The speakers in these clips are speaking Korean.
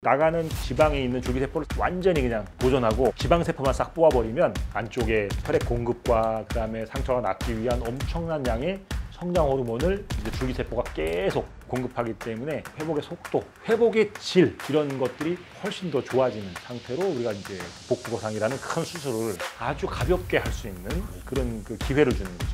나가는 지방에 있는 줄기세포를 완전히 그냥 보존하고 지방세포만 싹 뽑아버리면 안쪽에 혈액 공급과 그다음에 상처가 낫기 위한 엄청난 양의 성장 호르몬을 이제 줄기세포가 계속 공급하기 때문에 회복의 속도, 회복의 질 이런 것들이 훨씬 더 좋아지는 상태로 우리가 이제 복부거상이라는 큰 수술을 아주 가볍게 할 수 있는 그런 기회를 주는 거죠.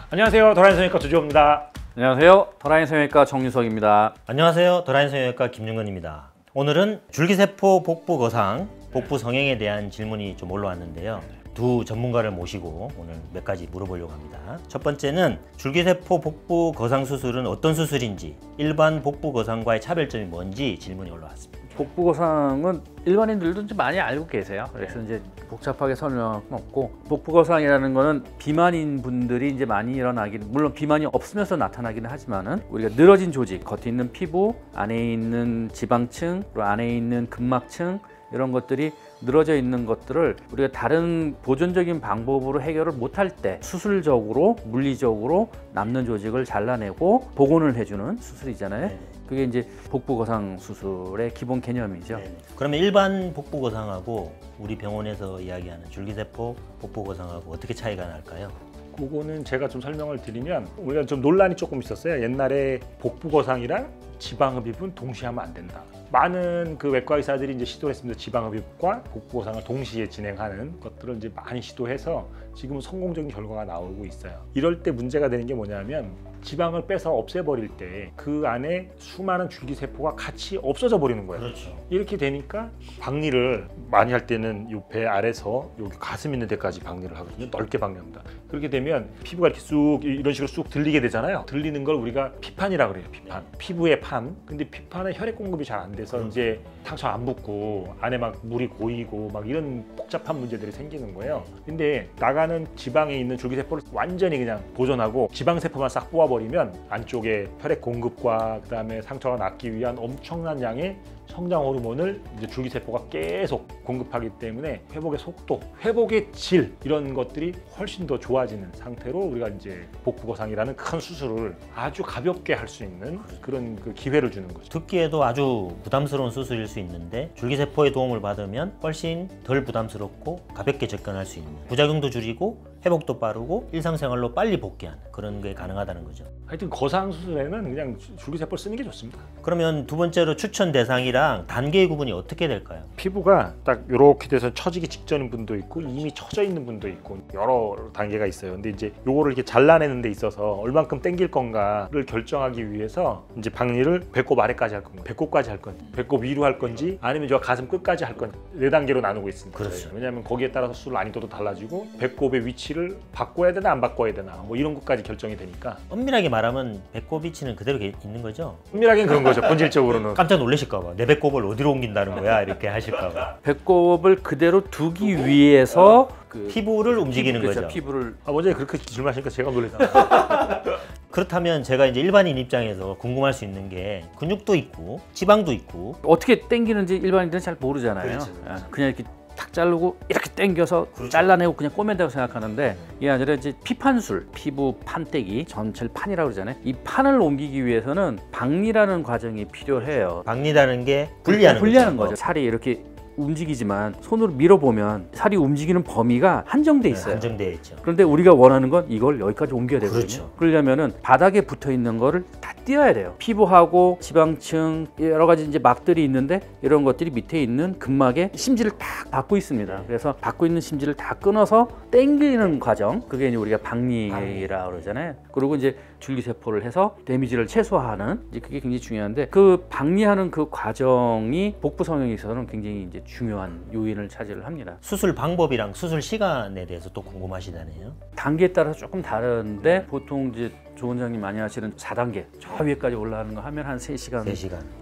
안녕하세요, 도라인 성형외과 조지호입니다. 안녕하세요, 도라인 성형외과 정유석입니다. 안녕하세요, 도라인 성형외과 김윤건입니다. 오늘은 줄기세포 복부 거상, 복부 성형에 대한 질문이 좀 올라왔는데요. 두 전문가를 모시고 오늘 몇 가지 물어보려고 합니다. 첫 번째는 줄기세포 복부 거상 수술은 어떤 수술인지, 일반 복부 거상과의 차별점이 뭔지 질문이 올라왔습니다. 복부 거상은 일반인들도 좀 많이 알고 계세요. 그래서 이제 복잡하게 설명할 건 없고, 복부 거상이라는 거는 비만인 분들이 이제 많이 일어나긴, 물론 비만이 없으면서 나타나기는 하지만은 우리가 늘어진 조직, 겉에 있는 피부, 안에 있는 지방층, 그리고 안에 있는 근막층 이런 것들이 늘어져 있는 것들을 우리가 다른 보존적인 방법으로 해결을 못할 때 수술적으로, 물리적으로 남는 조직을 잘라내고 복원을 해주는 수술이잖아요. 그게 이제 복부 거상 수술의 기본 개념이죠. 그러면 일반 복부 거상하고 우리 병원에서 이야기하는 줄기세포 복부 거상하고 어떻게 차이가 날까요? 그거는 제가 좀 설명을 드리면, 우리가 좀 논란이 조금 있었어요. 옛날에 복부 거상이랑 지방흡입은 동시에 하면 안 된다. 많은 외과 의사들이 이제 시도를 했습니다. 지방흡입과 복부 거상을 동시에 진행하는 것들을 이제 많이 시도해서 지금은 성공적인 결과가 나오고 있어요. 이럴 때 문제가 되는 게 뭐냐면, 지방을 빼서 없애버릴 때 그 안에 수많은 줄기세포가 같이 없어져 버리는 거예요. 그렇죠. 이렇게 되니까 박리를 많이 할 때는 이 배 아래서 여기 가슴 있는 데까지 박리를 하거든요. 넓게 박리합니다. 그렇게 되면 피부가 이렇게 쑥 이런 식으로 쑥 들리게 되잖아요. 들리는 걸 우리가 피판이라 그래요. 피판. 피부의 판. 근데 피판은 혈액 공급이 잘 안 돼서 이제 상처 안 붓고 안에 막 물이 고이고 막 이런 복잡한 문제들이 생기는 거예요. 근데 나가는 지방에 있는 줄기세포를 완전히 그냥 보존하고 지방세포만 싹 뽑아버리면 안쪽에 혈액 공급과 그다음에 상처가 낫기 위한 엄청난 양의 성장 호르몬을 이제 줄기세포가 계속 공급하기 때문에 회복의 속도, 회복의 질 이런 것들이 훨씬 더 좋아지는 상태로 우리가 이제 복부거상이라는 큰 수술을 아주 가볍게 할 수 있는 그런 기회를 주는 거죠. 듣기에도 아주 부담스러운 수술일 수 있는데 줄기세포의 도움을 받으면 훨씬 덜 부담스럽고 가볍게 접근할 수 있는, 부작용도 줄이고 회복도 빠르고 일상생활로 빨리 복귀하는 그런 게 가능하다는 거죠. 하여튼 거상 수술에는 그냥 줄기세포를 쓰는 게 좋습니다. 그러면 두 번째로 추천 대상이랑 단계의 구분이 어떻게 될까요? 피부가 딱 이렇게 돼서 처지기 직전인 분도 있고 이미 처져 있는 분도 있고 여러 단계가 있어요. 근데 이제 요거를 이렇게 잘라내는 데 있어서 얼만큼 당길 건가를 결정하기 위해서 이제 박리를 배꼽 아래까지 할 건가, 배꼽까지 할 건지, 배꼽 위로 할 건지, 아니면 저 가슴 끝까지 할 건지 4단계로 나누고 있습니다. 그렇죠. 왜냐하면 거기에 따라서 수술 난이도도 달라지고 배꼽의 위치를 바꿔야 되나 안 바꿔야 되나 뭐 이런 것까지 결정이 되니까. 엄밀하게 말하면 배꼽 위치는 그대로 있는 거죠? 엄밀하게는 그런 거죠. 본질적으로는. 깜짝 놀라실까 봐. 내 배꼽을 어디로 옮긴다는 거야 이렇게 하실까 봐. 배꼽을 그대로 두기 위해서 피부를 움직이는 그렇죠, 거죠. 피부를. 먼저 그렇게 질문하시니까 제가 놀랐잖아요. 그렇다면 제가 이제 일반인 입장에서 궁금할 수 있는 게, 근육도 있고 지방도 있고 어떻게 당기는지 일반인들은 잘 모르잖아요. 그렇죠. 그냥 이렇게 탁 자르고 이렇게 당겨서 잘라내고 그냥 꼬맨다고 생각하는데, 이게 아니라 이제 피판술, 피부 판때기, 전체를 판이라고 그러잖아요. 이 판을 옮기기 위해서는 박리라는 과정이 필요해요. 박리라는 게 분리하는 거죠. 살이 이렇게 움직이지만 손으로 밀어보면 살이 움직이는 범위가 한정돼 있어요. 한정되어 있죠. 그런데 우리가 원하는 건 이걸 여기까지 옮겨야 되거든요. 그렇죠. 그러려면은 바닥에 붙어 있는 거를 다 띄어야 돼요. 피부하고 지방층 여러 가지 이제 막들이 있는데, 이런 것들이 밑에 있는 근막에 심지를 딱 받고 있습니다. 그래서 받고 있는 심지를 다 끊어서 당기는 과정, 그게 이제 우리가 박리라고 그러잖아요. 그리고 이제 줄기세포를 해서 데미지를 최소화하는, 이제 그게 굉장히 중요한데, 그 박리하는 그 과정이 복부 성형에 있어서는 굉장히 이제 중요한 요인을 차지를 합니다. 수술 방법이랑 수술 시간에 대해서 또 궁금하시다네요. 단계에 따라서 조금 다른데, 보통 이제 조 원장님 많이 하시는 4단계 저 위에까지 올라가는 거 하면 한 3시간.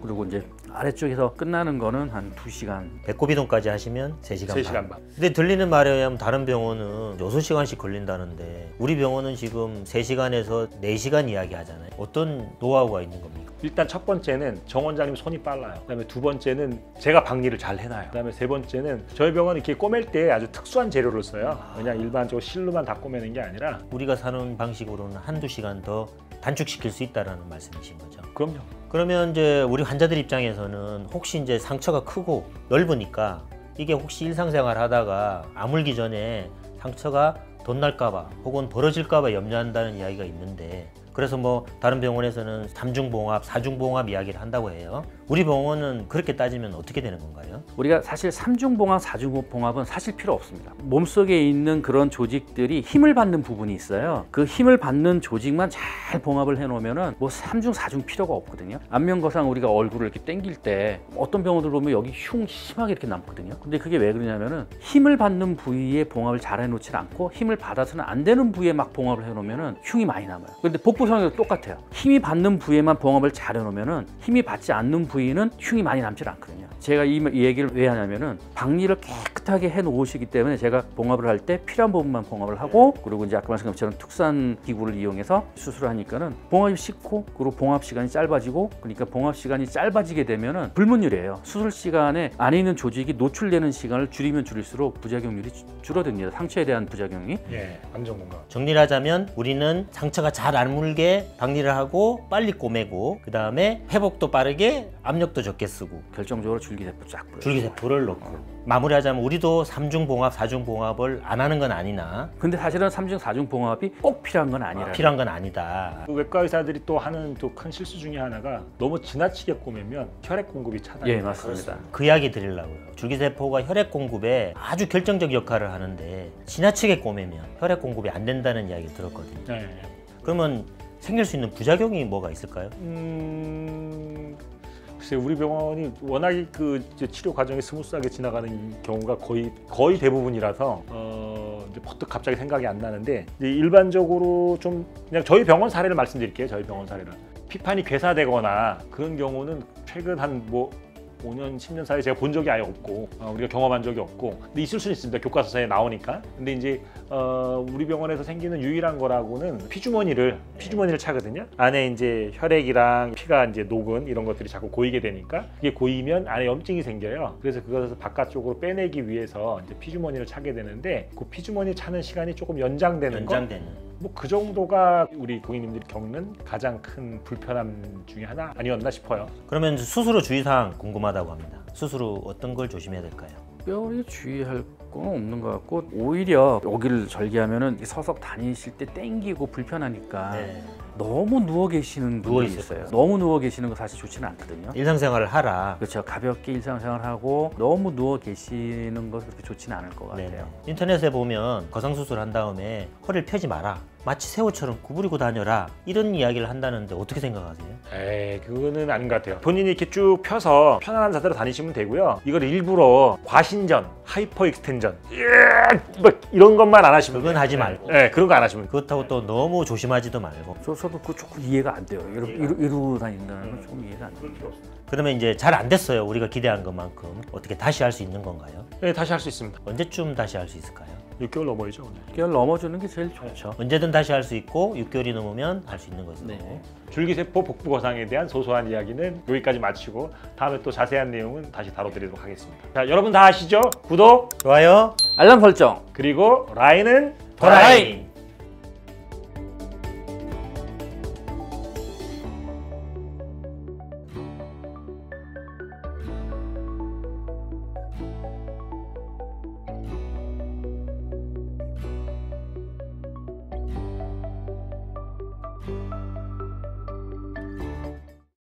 그리고 이제 아래쪽에서 끝나는 거는 한 2시간. 배꼽 이동까지 하시면 3시간 3시간 반. 근데 들리는 말에 의하면 다른 병원은 6시간씩 걸린다는데, 우리 병원은 지금 3시간에서 4시간 이야기 하잖아요. 어떤 노하우가 있는 겁니까? 일단 첫 번째는 정 원장님 손이 빨라요. 그다음에 두 번째는 제가 박리를 잘 해놔요. 그다음에 세 번째는 저희 병원은 이렇게 꼬맬 때 아주 특수한 재료를 써요. 그냥 일반적으로 실로만 다 꼬매는 게 아니라. 우리가 사는 방식으로는 1~2시간 더 단축시킬 수 있다는 말씀이신 거죠? 그럼요. 그러면 이제 우리 환자들 입장에서는 혹시 이제 상처가 크고 넓으니까 이게 혹시 일상생활 하다가 아물기 전에 상처가 덧날까봐 혹은 벌어질까봐 염려한다는 이야기가 있는데, 그래서 뭐 다른 병원에서는 3중봉합, 4중봉합 이야기를 한다고 해요. 우리 병원은 그렇게 따지면 어떻게 되는 건가요? 우리가 사실 3중봉합, 4중봉합은 사실 필요 없습니다. 몸속에 있는 그런 조직들이 힘을 받는 부분이 있어요. 그 힘을 받는 조직만 잘 봉합을 해놓으면은 뭐 3중, 4중 필요가 없거든요. 안면거상 우리가 얼굴을 이렇게 당길 때 어떤 병원들 보면 여기 흉 심하게 이렇게 남거든요. 근데 그게 왜 그러냐면은 힘을 받는 부위에 봉합을 잘 해놓지 않고 힘을 받아서는 안 되는 부위에 막 봉합을 해놓으면은 흉이 많이 남아요. 근데 복부성형도 똑같아요. 힘이 받는 부위에만 봉합을 잘 해놓으면은 힘이 받지 않는 부위는 흉이 많이 남질 않거든요. 제가 이 얘기를 왜 하냐면은 박리를 깨끗하게 해 놓으시기 때문에 제가 봉합을 할 때 필요한 부분만 봉합을 하고, 그리고 이제 아까 말씀드린 것처럼 특수한 기구를 이용해서 수술을 하니까는 봉합이 쉽고, 그리고 봉합 시간이 짧아지고, 그러니까 봉합 시간이 짧아지게 되면은 불문율이에요. 수술 시간에 안에 있는 조직이 노출되는 시간을 줄이면 줄일수록 부작용률이 줄어듭니다. 상처에 대한 부작용이. 예, 완전 공감. 정리를 하자면 우리는 상처가 잘 안 물게 박리를 하고 빨리 꼬매고, 그 다음에 회복도 빠르게 압력도 적게 쓰고 결정적으로 줄기세포 쫙 뿌려요. 줄기세포를 넣고, 마무리하자면 우리도 3중봉합, 4중봉합을 안 하는 건 아니나 근데 사실은 3중, 4중 봉합이 꼭 필요한 건 아니라. 필요한 건 아니다. 그 외과 의사들이 또 하는 또 큰 실수 중에 하나가 너무 지나치게 꼬매면 혈액 공급이 차단이 예, 돼요. 맞습니다. 그 이야기 드리려고요. 줄기세포가 혈액 공급에 아주 결정적 역할을 하는데 지나치게 꼬매면 혈액 공급이 안 된다는 이야기 들었거든요. 네. 그러면 생길 수 있는 부작용이 뭐가 있을까요? 글쎄, 우리 병원이 워낙에 그 이제 치료 과정이 스무스하게 지나가는 경우가 거의 대부분이라서 이제 퍼뜩 갑자기 생각이 안 나는데, 이제 일반적으로 좀 그냥 저희 병원 사례를 말씀드릴게요. 저희 병원 사례를. 피판이 괴사되거나 그런 경우는 최근 한 뭐 5년, 10년 사이에 제가 본 적이 아예 없고, 우리가 경험한 적이 없고, 근데 있을 수는 있습니다. 교과서에 나오니까. 근데 이제 우리 병원에서 생기는 유일한 거라고는 피주머니를 차거든요. 안에 이제 혈액이랑 피가 이제 녹은 이런 것들이 자꾸 고이게 되니까, 이게 고이면 안에 염증이 생겨요. 그래서 그것을 바깥쪽으로 빼내기 위해서 이제 피주머니를 차게 되는데, 그 피주머니 차는 시간이 조금 연장되는 거. 뭐 그 정도가 우리 고객님들이 겪는 가장 큰 불편함 중에 하나 아니었나 싶어요. 그러면 수술 후 주의사항 궁금하다고 합니다. 수술 후 어떤 걸 조심해야 될까요? 특별히 주의할 건 없는 것 같고, 오히려 여기를 절개하면은 서서 다니실 때 땡기고 불편하니까 너무 누워 계시는 분들이 있어요. 너무 누워 계시는 거 사실 좋지는 않거든요. 일상생활을 하라. 그렇죠. 가볍게 일상생활하고 너무 누워 계시는 거 그렇게 좋지는 않을 것 같아요. 네네. 인터넷에 보면 거상수술 한 다음에 허리를 펴지 마라, 마치 새우처럼 구부리고 다녀라, 이런 이야기를 한다는데 어떻게 생각하세요? 에이, 그거는 아닌 것 같아요. 본인이 이렇게 쭉 펴서 편안한 자세로 다니시면 되고요. 이걸 일부러 과신전, 하이퍼 익스텐전 뭐 이런 것만 안 하시면 그건 돼요. 하지 말고. 네, 그런 거 안 하시면 돼요. 그렇다고 또 너무 조심하지도 말고. 저도 그거 조금 이해가 안 돼요. 이러고 다닌다는 건 조금 이해가 안 돼요. 그러면 이제 잘 안 됐어요. 우리가 기대한 것만큼. 어떻게 다시 할 수 있는 건가요? 네, 다시 할 수 있습니다. 언제쯤 다시 할 수 있을까요? 6개월 넘어야죠. 오늘. 6개월 넘어주는 게 제일 좋죠. 언제든 다시 할 수 있고 6개월이 넘으면 할 수 있는 거죠. 네. 줄기세포 복부 거상에 대한 소소한 이야기는 여기까지 마치고, 다음에 또 자세한 내용은 다시 다뤄드리도록 하겠습니다. 자, 여러분 다 아시죠? 구독, 좋아요. 알람 설정. 그리고 라인은 도라인.